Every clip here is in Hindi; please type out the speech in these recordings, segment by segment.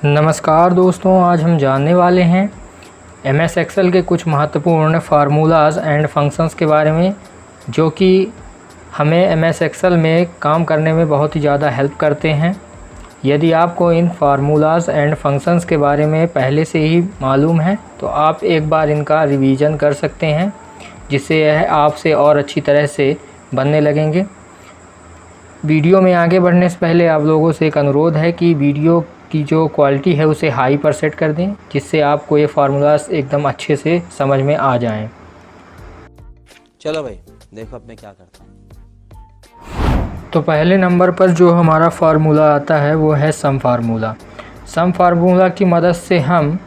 नमस्कार दोस्तों, आज हम जानने वाले हैं MS एक्सेल के कुछ महत्वपूर्ण फार्मूलाज एंड फंक्शंस के बारे में, जो कि हमें MS एक्सेल में काम करने में बहुत ही ज़्यादा हेल्प करते हैं। यदि आपको इन फार्मूलाज एंड फंक्शंस के बारे में पहले से ही मालूम है तो आप एक बार इनका रिवीजन कर सकते हैं, जिससे यह आपसे और अच्छी तरह से बनने लगेंगे। वीडियो में आगे बढ़ने से पहले आप लोगों से एक अनुरोध है कि वीडियो की जो क्वालिटी है उसे हाई पर सेट कर दें, जिससे आपको ये फार्मूलाज एकदम अच्छे से समझ में आ जाएं। चलो भाई देखो अब मैं क्या करता हूँ। तो पहले नंबर पर जो हमारा फार्मूला आता है वो है सम फार्मूला। सम फार्मूला की मदद से हम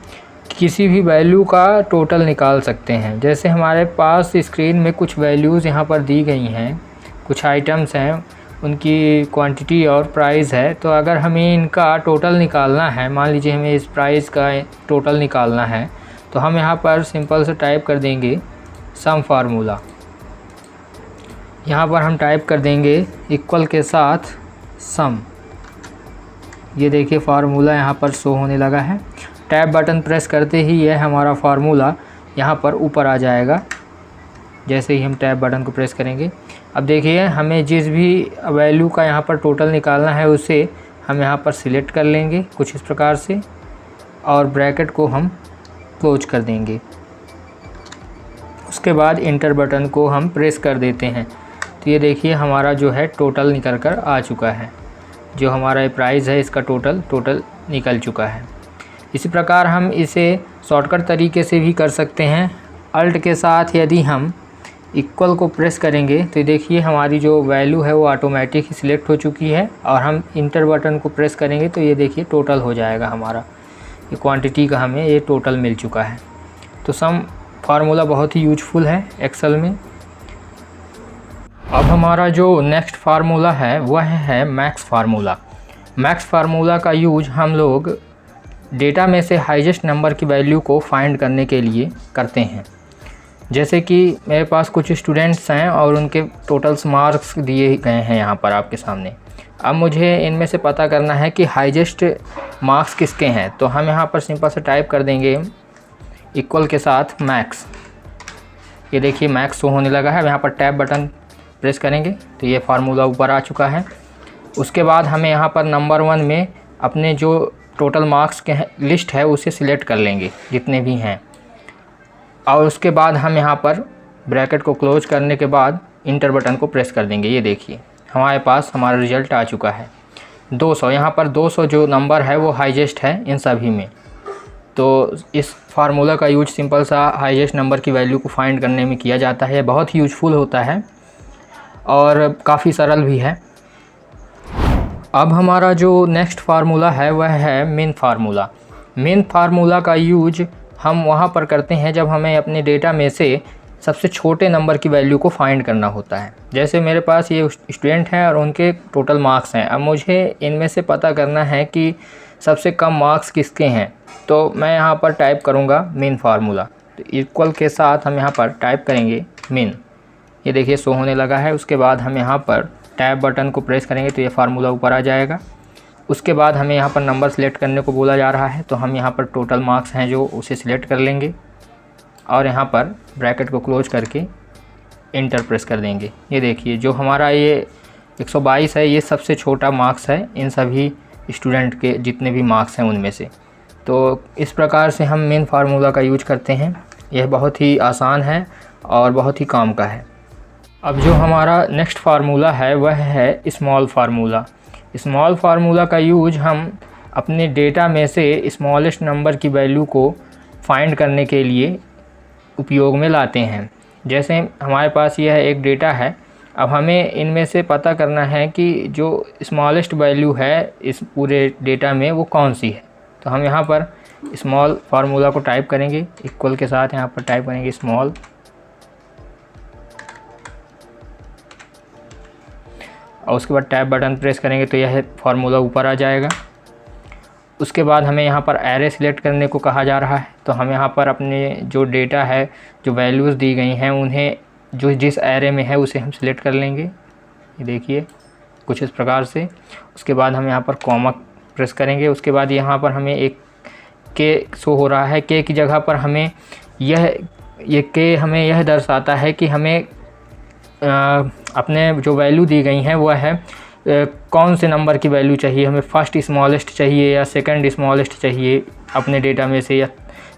किसी भी वैल्यू का टोटल निकाल सकते हैं। जैसे हमारे पास स्क्रीन में कुछ वैल्यूज़ यहाँ पर दी गई हैं, कुछ आइटम्स हैं, उनकी क्वांटिटी और प्राइस है। तो अगर हमें इनका टोटल निकालना है, मान लीजिए हमें इस प्राइस का टोटल निकालना है, तो हम यहाँ पर सिंपल से टाइप कर देंगे सम फार्मूला। यहाँ पर हम टाइप कर देंगे इक्वल के साथ सम। ये देखिए फार्मूला यहाँ पर शो होने लगा है। टैब बटन प्रेस करते ही यह हमारा फार्मूला यहाँ पर ऊपर आ जाएगा, जैसे ही हम टैब बटन को प्रेस करेंगे। अब देखिए हमें जिस भी वैल्यू का यहाँ पर टोटल निकालना है उसे हम यहाँ पर सिलेक्ट कर लेंगे कुछ इस प्रकार से, और ब्रैकेट को हम क्लोज कर देंगे। उसके बाद इंटर बटन को हम प्रेस कर देते हैं। तो ये देखिए हमारा जो है टोटल निकल कर आ चुका है। जो हमारा प्राइस है इसका टोटल निकल चुका है। इसी प्रकार हम इसे शॉर्टकट तरीके से भी कर सकते हैं। अल्ट के साथ यदि हम इक्वल को प्रेस करेंगे तो देखिए हमारी जो वैल्यू है वो ऑटोमेटिक ही सिलेक्ट हो चुकी है, और हम इंटर बटन को प्रेस करेंगे तो ये देखिए टोटल हो जाएगा हमारा। ये क्वांटिटी का हमें ये टोटल मिल चुका है। तो सम फार्मूला बहुत ही यूजफुल है एक्सेल में। अब हमारा जो नेक्स्ट फार्मूला है वह है मैक्स फार्मूला। मैक्स फार्मूला का यूज हम लोग डेटा में से हाईएस्ट नंबर की वैल्यू को फाइंड करने के लिए करते हैं। जैसे कि मेरे पास कुछ स्टूडेंट्स हैं और उनके टोटल्स मार्क्स दिए गए हैं यहाँ पर आपके सामने। अब मुझे इनमें से पता करना है कि हाईएस्ट मार्क्स किसके हैं। तो हम यहाँ पर सिंपल से टाइप कर देंगे इक्वल के साथ मैक्स। ये देखिए मैक्स शो होने लगा है। यहाँ पर टैब बटन प्रेस करेंगे तो ये फार्मूला ऊपर आ चुका है। उसके बाद हमें यहाँ पर नंबर 1 में अपने जो टोटल मार्क्स के लिस्ट है उसे सिलेक्ट कर लेंगे जितने भी हैं, और उसके बाद हम यहाँ पर ब्रैकेट को क्लोज करने के बाद इंटर बटन को प्रेस कर देंगे। ये देखिए हमारे पास हमारा रिज़ल्ट आ चुका है 200। यहाँ पर 200 जो नंबर है वो हाईएस्ट है इन सभी में। तो इस फार्मूला का यूज सिंपल सा हाईएस्ट नंबर की वैल्यू को फाइंड करने में किया जाता है। बहुत ही यूजफुल होता है और काफ़ी सरल भी है। अब हमारा जो नेक्स्ट फार्मूला है वह है मिन फार्मूला। मिन फार्मूला का यूज हम वहाँ पर करते हैं जब हमें अपने डेटा में से सबसे छोटे नंबर की वैल्यू को फाइंड करना होता है। जैसे मेरे पास ये स्टूडेंट हैं और उनके टोटल मार्क्स हैं। अब मुझे इनमें से पता करना है कि सबसे कम मार्क्स किसके हैं। तो मैं यहाँ पर टाइप करूँगा मिन फार्मूला। तो इक्वल के साथ हम यहाँ पर टाइप करेंगे मिन। ये देखिए शो होने लगा है। उसके बाद हम यहाँ पर टैब बटन को प्रेस करेंगे तो ये फार्मूला ऊपर आ जाएगा। उसके बाद हमें यहाँ पर नंबर सेलेक्ट करने को बोला जा रहा है, तो हम यहाँ पर टोटल मार्क्स हैं जो उसे सिलेक्ट कर लेंगे और यहाँ पर ब्रैकेट को क्लोज करके इंटर प्रेस कर देंगे। ये देखिए जो हमारा ये 122 है, ये सबसे छोटा मार्क्स है इन सभी स्टूडेंट के जितने भी मार्क्स हैं उनमें से। तो इस प्रकार से हम मेन फार्मूला का यूज करते हैं। यह बहुत ही आसान है और बहुत ही काम का है। अब जो हमारा नेक्स्ट फार्मूला है वह है स्मॉल फार्मूला। स्मॉल फार्मूला का यूज हम अपने डेटा में से स्मॉलेस्ट नंबर की वैल्यू को फाइंड करने के लिए उपयोग में लाते हैं। जैसे हमारे पास यह एक डेटा है। अब हमें इनमें से पता करना है कि जो स्मॉलेस्ट वैल्यू है इस पूरे डेटा में वो कौन सी है। तो हम यहाँ पर स्मॉल फार्मूला को टाइप करेंगे, इक्वल के साथ यहाँ पर टाइप करेंगे स्मॉल, और उसके बाद टैब बटन प्रेस करेंगे तो यह फार्मूला ऊपर आ जाएगा। उसके बाद हमें यहाँ पर एरे सिलेक्ट करने को कहा जा रहा है। तो हम यहाँ पर अपने जो डेटा है, जो वैल्यूज़ दी गई हैं, उन्हें जो जिस एरे में है उसे हम सिलेक्ट कर लेंगे। ये देखिए कुछ इस प्रकार से। उसके बाद हम यहाँ पर कॉमा प्रेस करेंगे। उसके बाद यहाँ पर हमें एक के शो हो रहा है। के की जगह पर हमें ये के हमें यह दर्शाता है कि हमें अपने जो वैल्यू दी गई हैं वह है कौन से नंबर की वैल्यू चाहिए, हमें फर्स्ट स्मॉलेस्ट चाहिए या सेकंड स्मॉलेस्ट चाहिए अपने डेटा में से, या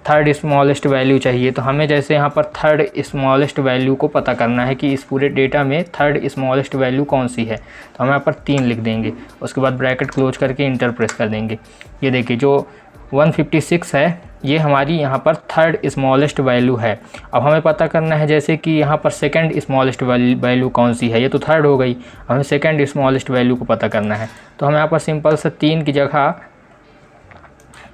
थर्ड स्मॉलेस्ट वैल्यू चाहिए। तो हमें जैसे यहाँ पर थर्ड स्मॉलेस्ट वैल्यू को पता करना है कि इस पूरे डेटा में थर्ड स्मॉलेस्ट वैल्यू कौन सी है, तो हम यहाँ पर 3 लिख देंगे। उसके बाद ब्रैकेट क्लोज करके इंटर प्रेस कर देंगे। ये देखिए जो 156 है ये हमारी यहाँ पर थर्ड स्मॉलेस्ट वैल्यू है। अब हमें पता करना है जैसे कि यहाँ पर सेकंड स्मॉलेस्ट वैल्यू कौन सी है, ये तो थर्ड हो गई, हमें सेकंड स्मॉलेस्ट वैल्यू को पता करना है। तो हम यहाँ पर सिंपल से 3 की जगह,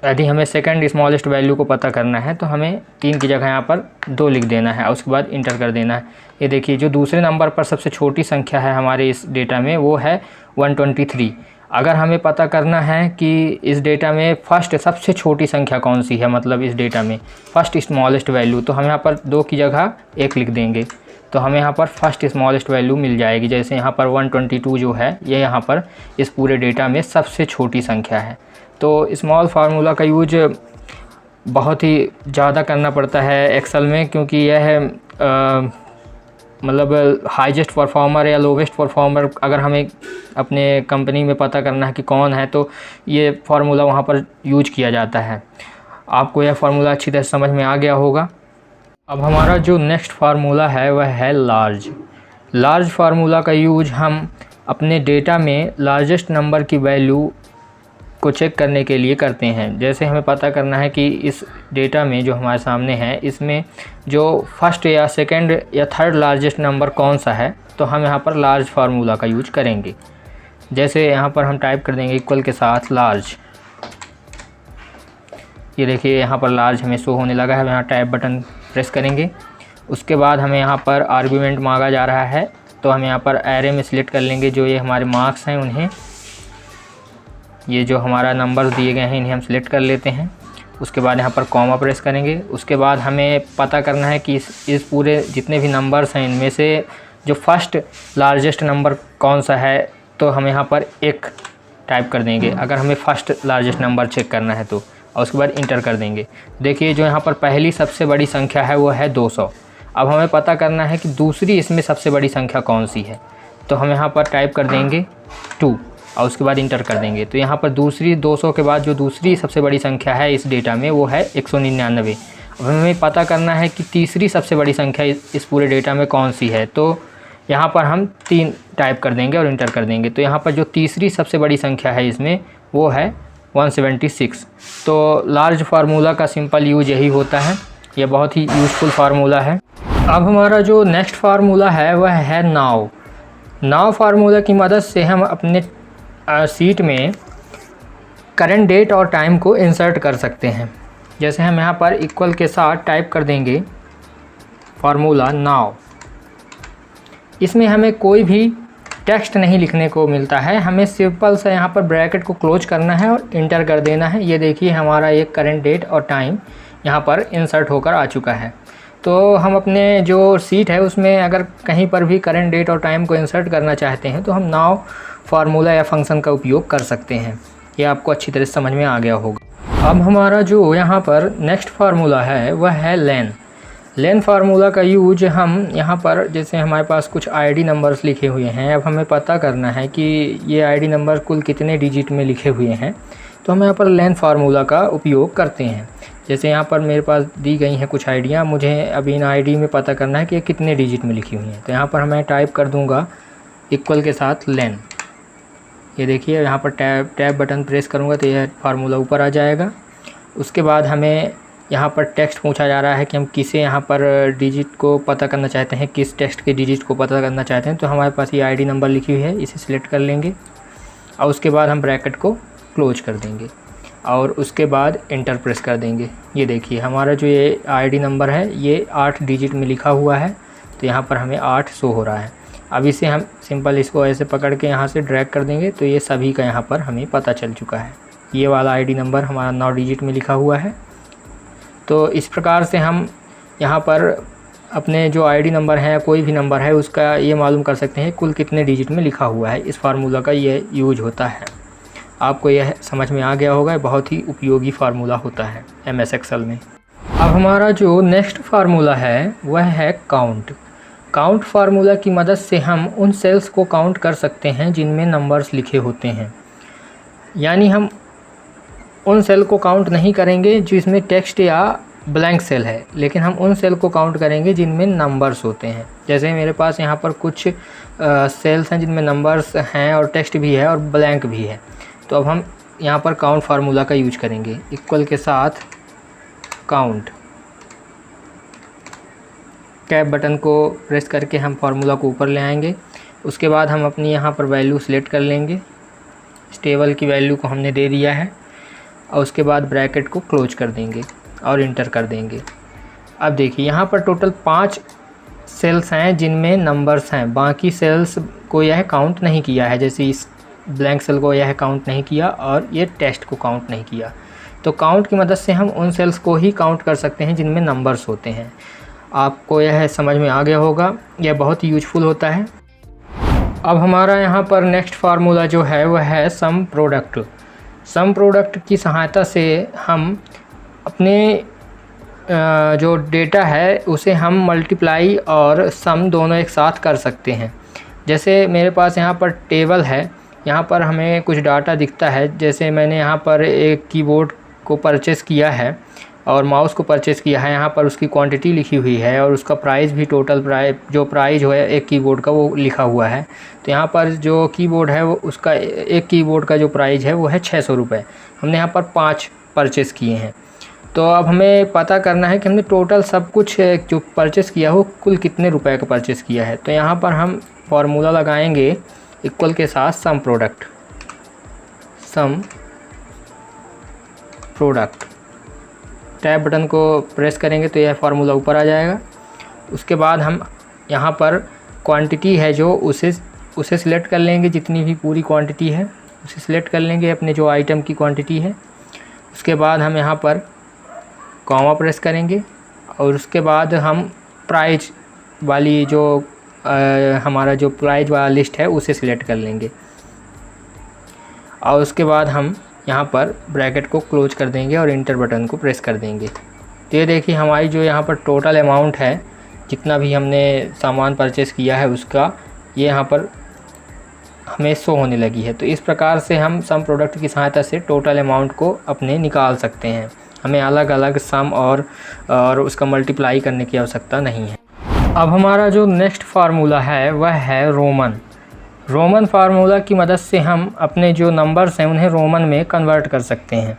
यदि हमें सेकंड स्मॉलेस्ट वैल्यू को पता करना है तो हमें 3 की जगह यहाँ पर 2 लिख देना है। उसके बाद इंटर कर देना है। ये देखिए जो दूसरे नंबर पर सबसे छोटी संख्या है हमारे इस डेटा में वो है 123। अगर हमें पता करना है कि इस डेटा में फर्स्ट सबसे छोटी संख्या कौन सी है, मतलब इस डेटा में फर्स्ट स्मॉलेस्ट वैल्यू, तो हम यहाँ पर 2 की जगह 1 लिख देंगे। तो हमें यहाँ पर फर्स्ट स्मॉलेस्ट वैल्यू मिल जाएगी। जैसे यहाँ पर 122 जो है ये यहाँ पर इस पूरे डेटा में सबसे छोटी संख्या है। तो स्मॉल फार्मूला का यूज बहुत ही ज़्यादा करना पड़ता है एक्सेल में, क्योंकि यह है मतलब हाईएस्ट परफॉर्मर या लोवेस्ट परफॉर्मर अगर हमें अपने कंपनी में पता करना है कि कौन है, तो ये फार्मूला वहाँ पर यूज किया जाता है। आपको यह फार्मूला अच्छी तरह समझ में आ गया होगा। अब हमारा जो नेक्स्ट फार्मूला है वह है लार्ज फार्मूला का यूज हम अपने डेटा में लार्जेस्ट नंबर की वैल्यू को चेक करने के लिए करते हैं। जैसे हमें पता करना है कि इस डेटा में जो हमारे सामने है इसमें जो फर्स्ट या सेकंड या थर्ड लार्जेस्ट नंबर कौन सा है, तो हम यहाँ पर लार्ज फार्मूला का यूज करेंगे। जैसे यहाँ पर हम टाइप कर देंगे इक्वल के साथ लार्ज। ये देखिए यहाँ पर लार्ज हमें शो होने लगा है। यहाँ टाइप बटन प्रेस करेंगे। उसके बाद हमें यहाँ पर आर्गुमेंट मांगा जा रहा है, तो हम यहाँ पर एरे में सिलेक्ट कर लेंगे जो ये हमारे मार्क्स हैं उन्हें, ये जो हमारा नंबर दिए गए हैं इन्हें हम सिलेक्ट कर लेते हैं। उसके बाद यहाँ पर कॉमा प्रेस करेंगे। उसके बाद हमें पता करना है कि इस पूरे जितने भी नंबर्स हैं इनमें से जो फर्स्ट लार्जेस्ट नंबर कौन सा है, तो हम यहाँ पर 1 टाइप कर देंगे अगर हमें फर्स्ट लार्जेस्ट नंबर चेक करना है तो, और उसके बाद इंटर कर देंगे। देखिए जो यहाँ पर पहली सबसे बड़ी संख्या है वो है 200। अब हमें पता करना है कि दूसरी इसमें सबसे बड़ी संख्या कौन सी है, तो हम यहाँ पर टाइप कर देंगे 2 और उसके बाद इंटर कर देंगे। तो यहाँ पर दूसरी 200 के बाद जो दूसरी सबसे बड़ी संख्या है इस डेटा में वो है 199। अब हमें पता करना है कि तीसरी सबसे बड़ी संख्या इस पूरे डेटा में कौन सी है, तो यहाँ पर हम 3 टाइप कर देंगे और इंटर कर देंगे। तो यहाँ पर जो तीसरी सबसे बड़ी संख्या है इसमें वो है 176। तो लार्ज फार्मूला का सिंपल यूज यही होता है, यह बहुत ही यूज़फुल फार्मूला है। अब हमारा जो नेक्स्ट फार्मूला है वह है नाउ फार्मूला की मदद से हम अपने सीट में करंट डेट और टाइम को इंसर्ट कर सकते हैं। जैसे हम यहाँ पर इक्वल के साथ टाइप कर देंगे फार्मूला नाउ। इसमें हमें कोई भी टेक्स्ट नहीं लिखने को मिलता है, हमें सिंपल सा यहाँ पर ब्रैकेट को क्लोज करना है और इंटर कर देना है। ये देखिए हमारा एक करंट डेट और टाइम यहाँ पर इंसर्ट होकर आ चुका है। तो हम अपने जो सीट है उसमें अगर कहीं पर भी करंट डेट और टाइम को इंसर्ट करना चाहते हैं तो हम नाउ फार्मूला या फंक्शन का उपयोग कर सकते हैं। ये आपको अच्छी तरह से समझ में आ गया होगा। अब हमारा जो यहाँ पर नेक्स्ट फार्मूला है वह है लेन फार्मूला का यूज हम यहाँ पर, जैसे हमारे पास कुछ आईडी नंबर्स लिखे हुए हैं, अब हमें पता करना है कि ये आईडी नंबर कुल कितने डिजिट में लिखे हुए हैं, तो हम यहाँ पर लेन फार्मूला का उपयोग करते हैं। जैसे यहाँ पर मेरे पास दी गई हैं कुछ आईडियाँ, मुझे अभी इन आईडी में पता करना है कि ये कितने डिजिट में लिखी हुई हैं। तो यहाँ पर मैं टाइप कर दूँगा इक्वल के साथ लेन। ये देखिए यहाँ पर टैब बटन प्रेस करूँगा तो यह फार्मूला ऊपर आ जाएगा। उसके बाद हमें यहाँ पर टेक्स्ट पूछा जा रहा है कि हम किसे यहाँ पर डिजिट को पता करना चाहते हैं, किस टेक्स्ट के डिजिट को पता करना चाहते हैं। तो हमारे पास ये आईडी नंबर लिखी हुई है, इसे सिलेक्ट कर लेंगे और उसके बाद हम ब्रैकेट को क्लोज कर देंगे और उसके बाद इंटर प्रेस कर देंगे। ये देखिए हमारा जो ये आईडी नंबर है ये 8 डिजिट में लिखा हुआ है, तो यहाँ पर हमें 8 शो हो रहा है। अब इसे हम सिंपल इसको ऐसे पकड़ के यहाँ से ड्रैग कर देंगे तो ये सभी का यहाँ पर हमें पता चल चुका है। ये वाला आईडी नंबर हमारा 9 डिजिट में लिखा हुआ है। तो इस प्रकार से हम यहाँ पर अपने जो आईडी नंबर है या कोई भी नंबर है उसका ये मालूम कर सकते हैं कुल कितने डिजिट में लिखा हुआ है। इस फार्मूला का ये यूज होता है। आपको यह समझ में आ गया होगा, बहुत ही उपयोगी फार्मूला होता है MS एक्सेल में। अब हमारा जो नेक्स्ट फार्मूला है वह है काउंट। काउंट फार्मूला की मदद से हम उन सेल्स को काउंट कर सकते हैं जिनमें नंबर्स लिखे होते हैं। यानी हम उन सेल को काउंट नहीं करेंगे जिसमें टेक्स्ट या ब्लैंक सेल है, लेकिन हम उन सेल को काउंट करेंगे जिनमें नंबर्स होते हैं। जैसे मेरे पास यहाँ पर कुछ सेल्स हैं जिनमें नंबर्स हैं और टेक्स्ट भी है और ब्लैंक भी है। तो अब हम यहाँ पर काउंट फार्मूला का यूज करेंगे, इक्वल के साथ काउंट। टैब बटन को प्रेस करके हम फार्मूला को ऊपर ले आएंगे। उसके बाद हम अपनी यहाँ पर वैल्यू सिलेक्ट कर लेंगे। इस टेबल की वैल्यू को हमने दे दिया है और उसके बाद ब्रैकेट को क्लोज कर देंगे और इंटर कर देंगे। अब देखिए यहाँ पर टोटल 5 सेल्स हैं जिनमें नंबर्स हैं, बाकी सेल्स को यह काउंट नहीं किया है। जैसे इस ब्लैंक सेल को यह काउंट नहीं किया और ये टेक्स्ट को काउंट नहीं किया। तो काउंट की मदद से हम उन सेल्स को ही काउंट कर सकते हैं जिनमें नंबर्स होते हैं। आपको यह समझ में आ गया होगा, यह बहुत ही यूजफुल होता है। अब हमारा यहाँ पर नेक्स्ट फार्मूला जो है वह है सम प्रोडक्ट। सम प्रोडक्ट की सहायता से हम अपने जो डेटा है उसे हम मल्टीप्लाई और सम दोनों एक साथ कर सकते हैं। जैसे मेरे पास यहाँ पर टेबल है, यहाँ पर हमें कुछ डाटा दिखता है। जैसे मैंने यहाँ पर एक कीबोर्ड को परचेज़ किया है और माउस को परचेज़ किया है, यहाँ पर उसकी क्वांटिटी लिखी हुई है और उसका प्राइस भी, टोटल प्राइस जो है एक कीबोर्ड का वो लिखा हुआ है। तो यहाँ पर जो कीबोर्ड है वो उसका एक कीबोर्ड का जो प्राइस है वो है 600 रुपये। हमने यहाँ पर 5 परचेज़ किए हैं। तो अब हमें पता करना है कि हमने टोटल सब कुछ जो परचेज़ किया हो कुल कितने रुपए का परचेज़ किया है। तो यहाँ पर हम फार्मूला लगाएंगे इक्वल के साथ सम प्रोडक्ट। टैब बटन को प्रेस करेंगे तो यह फार्मूला ऊपर आ जाएगा। उसके बाद हम यहाँ पर क्वांटिटी है जो उसे सिलेक्ट कर लेंगे, जितनी भी पूरी क्वांटिटी है उसे सिलेक्ट कर लेंगे, अपने जो आइटम की क्वांटिटी है। उसके बाद हम यहाँ पर कॉमा प्रेस करेंगे और उसके बाद हम प्राइस वाली जो हमारा जो प्राइस वाला लिस्ट है उसे सिलेक्ट कर लेंगे और उसके बाद हम यहाँ पर ब्रैकेट को क्लोज कर देंगे और इंटर बटन को प्रेस कर देंगे। तो ये देखिए हमारी जो यहाँ पर टोटल अमाउंट है, जितना भी हमने सामान परचेज़ किया है उसका, ये यहाँ पर हमें शो होने लगी है। तो इस प्रकार से हम सम प्रोडक्ट की सहायता से टोटल अमाउंट को अपने निकाल सकते हैं। हमें अलग अलग सम और उसका मल्टीप्लाई करने की आवश्यकता नहीं है। अब हमारा जो नेक्स्ट फार्मूला है वह है रोमन फार्मूला की मदद से हम अपने जो नंबर्स हैं उन्हें रोमन में कन्वर्ट कर सकते हैं।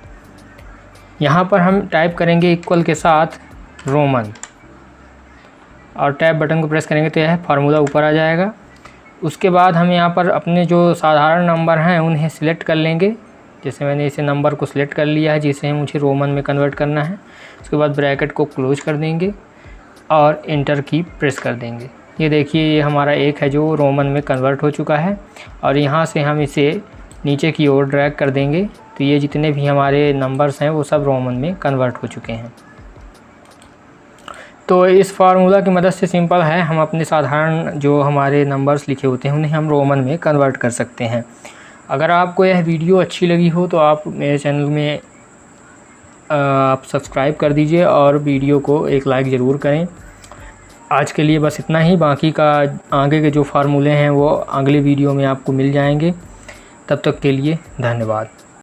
यहाँ पर हम टाइप करेंगे इक्वल के साथ रोमन और टैब बटन को प्रेस करेंगे तो यह फार्मूला ऊपर आ जाएगा। उसके बाद हम यहाँ पर अपने जो साधारण नंबर हैं उन्हें सिलेक्ट कर लेंगे। जैसे मैंने इसे नंबर को सिलेक्ट कर लिया है जिसे मुझे रोमन में कन्वर्ट करना है। उसके बाद ब्रैकेट को क्लोज कर देंगे और इंटर की प्रेस कर देंगे। ये देखिए ये हमारा एक है जो रोमन में कन्वर्ट हो चुका है और यहाँ से हम इसे नीचे की ओर ड्रैग कर देंगे तो ये जितने भी हमारे नंबर्स हैं वो सब रोमन में कन्वर्ट हो चुके हैं। तो इस फार्मूला की मदद से सिंपल है, हम अपने साधारण जो हमारे नंबर्स लिखे होते हैं उन्हें हम रोमन में कन्वर्ट कर सकते हैं। अगर आपको यह वीडियो अच्छी लगी हो तो आप मेरे चैनल में आप सब्सक्राइब कर दीजिए और वीडियो को एक लाइक ज़रूर करें। आज के लिए बस इतना ही, बाकी का आगे के जो फार्मूले हैं वो अगले वीडियो में आपको मिल जाएंगे। तब तक के लिए धन्यवाद।